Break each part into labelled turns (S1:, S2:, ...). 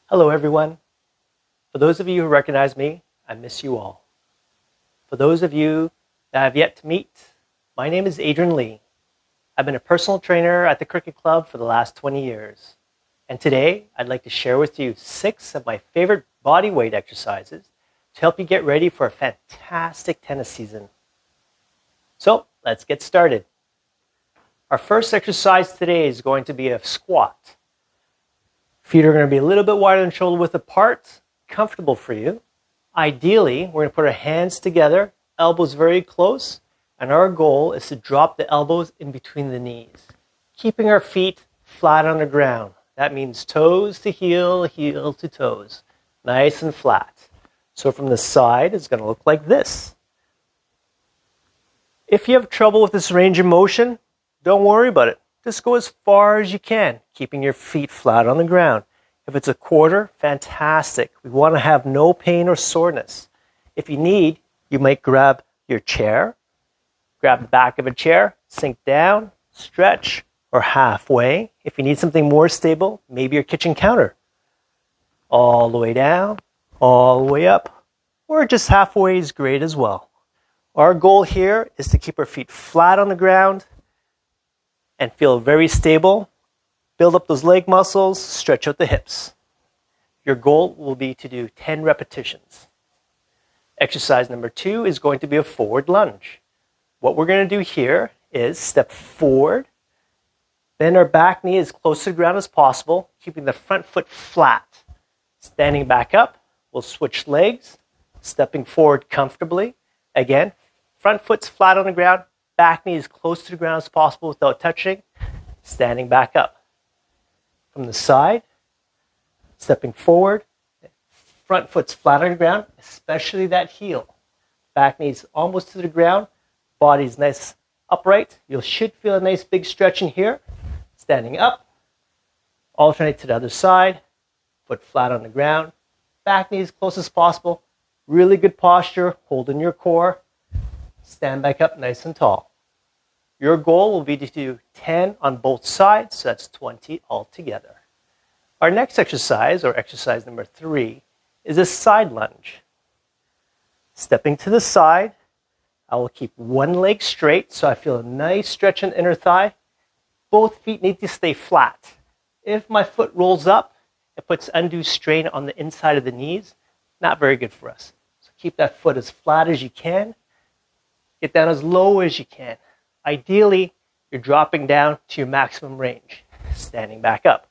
S1: Hello everyone. For those of you who recognize me, I miss you all. For those of you that I have yet to meet, my name is Adrian Lee. I've been a personal trainer at the Cricket Club for the last 20 years. And today, I'd like to share with you 6 of my favorite body weight exercises to help you get ready for a fantastic tennis season. So, let's get started. Our first exercise today is going to be a squat. Feet are going to be a little bit wider than shoulder width apart, comfortable for you. Ideally, we're going to put our hands together, elbows very close, and our goal is to drop the elbows in between the knees, keeping our feet flat on the ground. That means toes to heel, heel to toes, nice and flat. So from the side, it's going to look like this. If you have trouble with this range of motion, don't worry about it. Just go as far as you can, keeping your feet flat on the ground. If it's a quarter, fantastic. We want to have no pain or soreness. If you need, you might grab your chair, grab the back of a chair, sink down, stretch, or halfway. If you need something more stable, maybe your kitchen counter. All the way down, all the way up, or just halfway is great as well. Our goal here is to keep our feet flat on the ground and feel very stable. Build up those leg muscles, stretch out the hips. Your goal will be to do 10 repetitions. Exercise number 2 is going to be a forward lunge. What we're going to do here is step forward, bend our back knee as close to the ground as possible, keeping the front foot flat. Standing back up, we'll switch legs, stepping forward comfortably. Again, front foot's flat on the ground, back knee as close to the ground as possible without touching, standing back up. From the side, stepping forward, front foot's flat on the ground, especially that heel. Back knee's almost to the ground, body's nice upright. You should feel a nice big stretch in here. Standing up, alternate to the other side, foot flat on the ground, back knee as close as possible. Really good posture, holding your core. Stand back up nice and tall. Your goal will be to do 10 on both sides, so that's 20 altogether. Our next exercise, or exercise number 3, is a side lunge. Stepping to the side, I will keep one leg straight, so I feel a nice stretch in the inner thigh. Both feet need to stay flat. If my foot rolls up, it puts undue strain on the inside of the knees. Not very good for us. So keep that foot as flat as you can. Get down as low as you can. Ideally, you're dropping down to your maximum range, standing back up.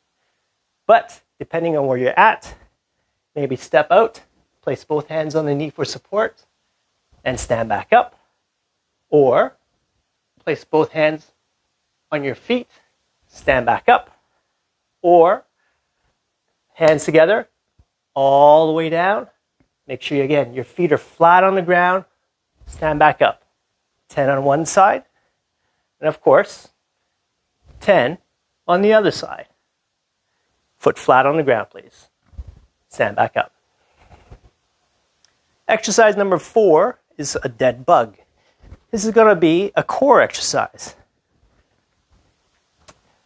S1: But depending on where you're at, maybe step out, place both hands on the knee for support, and stand back up. Or place both hands on your feet, stand back up. Or hands together, all the way down. Make sure, again, your feet are flat on the ground, stand back up. 10 on one side, and of course, 10 on the other side. Foot flat on the ground, please. Stand back up. Exercise number 4 is a dead bug. This is going to be a core exercise.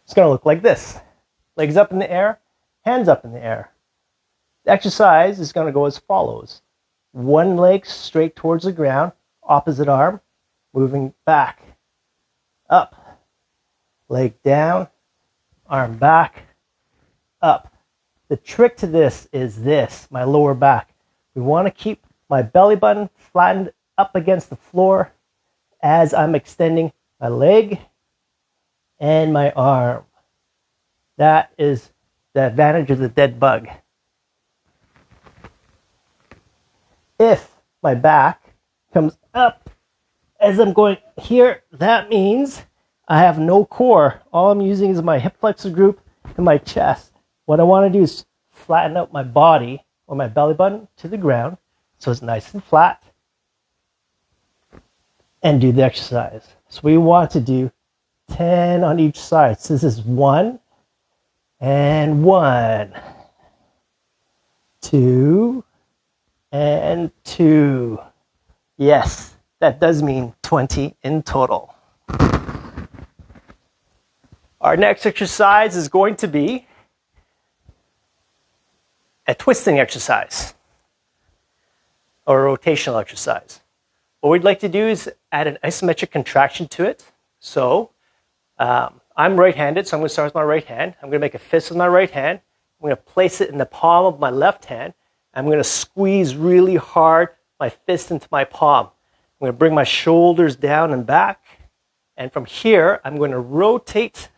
S1: It's going to look like this. Legs up in the air, hands up in the air. The exercise is going to go as follows. One leg straight towards the ground, opposite arm, moving back, up, leg down, arm back, up. The trick to this is this, my lower back. We want to keep my belly button flattened up against the floor as I'm extending my leg and my arm. That is the advantage of the dead bug. If my back comes up as I'm going here, that means I have no core. All I'm using is my hip flexor group and my chest. What I want to do is flatten out my body or my belly button to the ground so it's nice and flat and do the exercise. So we want to do 10 on each side. So this is 1 and 1, 2 and 2. Yes. That does mean 20 in total. Our next exercise is going to be a twisting exercise or a rotational exercise. What we'd like to do is add an isometric contraction to it. So I'm right-handed, so I'm going to start with my right hand. I'm going to make a fist with my right hand. I'm going to place it in the palm of my left hand. I'm going to squeeze really hard my fist into my palm. I'm going to bring my shoulders down and back. And from here, I'm going to rotate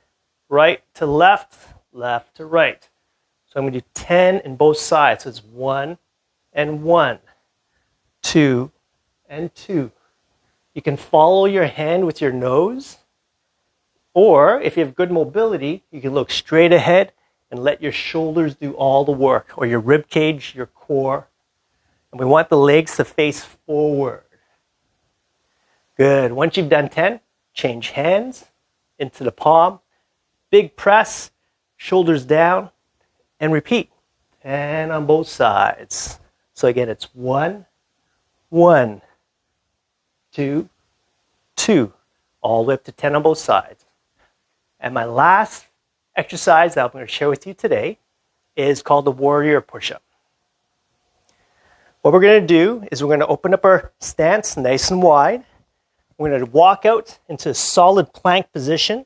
S1: right to left, left to right. So I'm going to do 10 in both sides. So it's 1 and 1, 2 and 2. You can follow your hand with your nose, or if you have good mobility, you can look straight ahead and let your shoulders do all the work, or your rib cage, your core. And we want the legs to face forward. Good. Once you've done 10, change hands into the palm. Big press, shoulders down, and repeat. And on both sides. So again, it's 1, 1, 2, 2, all the way up to 10 on both sides. And my last exercise that I'm going to share with you today is called the warrior push-up. What we're going to do is we're going to open up our stance nice and wide. We're going to walk out into a solid plank position.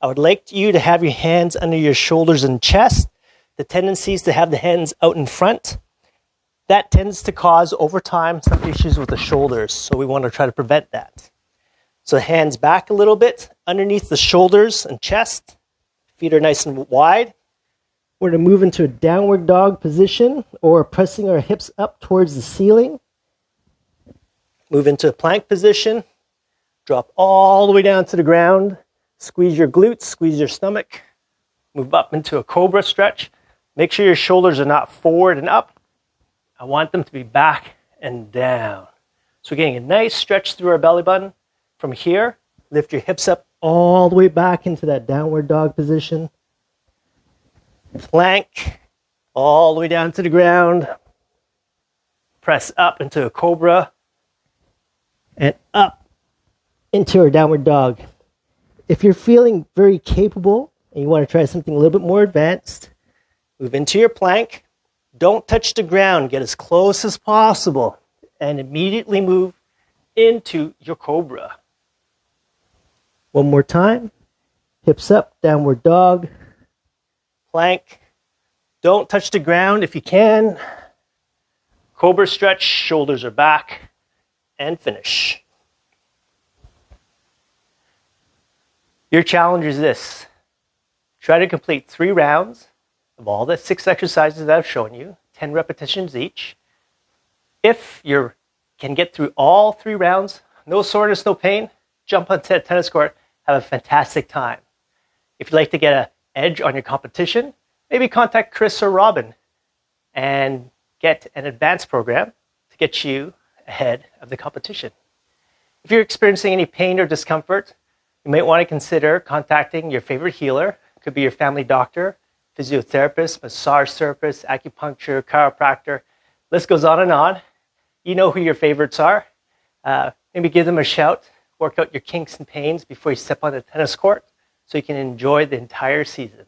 S1: I would like you to have your hands under your shoulders and chest. The tendency is to have the hands out in front. That tends to cause, over time, some issues with the shoulders. So we want to try to prevent that. So hands back a little bit, underneath the shoulders and chest. Feet are nice and wide. We're going to move into a downward dog position, or pressing our hips up towards the ceiling. Move into a plank position. Drop all the way down to the ground. Squeeze your glutes, squeeze your stomach. Move up into a cobra stretch. Make sure your shoulders are not forward and up. I want them to be back and down. So we're getting a nice stretch through our belly button. From here, lift your hips up all the way back into that downward dog position. Plank, all the way down to the ground. Press up into a cobra. And up into our downward dog. If you're feeling very capable and you want to try something a little bit more advanced, move into your plank. Don't touch the ground. Get as close as possible. And immediately move into your cobra. One more time. Hips up, downward dog. Plank. Don't touch the ground if you can. Cobra stretch, shoulders are back. And finish. Your challenge is this. Try to complete 3 rounds of all the 6 exercises that I've shown you, 10 repetitions each. If you can get through all 3 rounds, no soreness, no pain, jump onto a tennis court, have a fantastic time. If you'd like to get an edge on your competition, maybe contact Chris or Robin and get an advanced program to get you ahead of the competition. If you're experiencing any pain or discomfort, you might want to consider contacting your favorite healer. It could be your family doctor, physiotherapist, massage therapist, acupuncture, chiropractor. List goes on and on. You know who your favorites are. Maybe give them a shout. Work out your kinks and pains before you step on the tennis court so you can enjoy the entire season.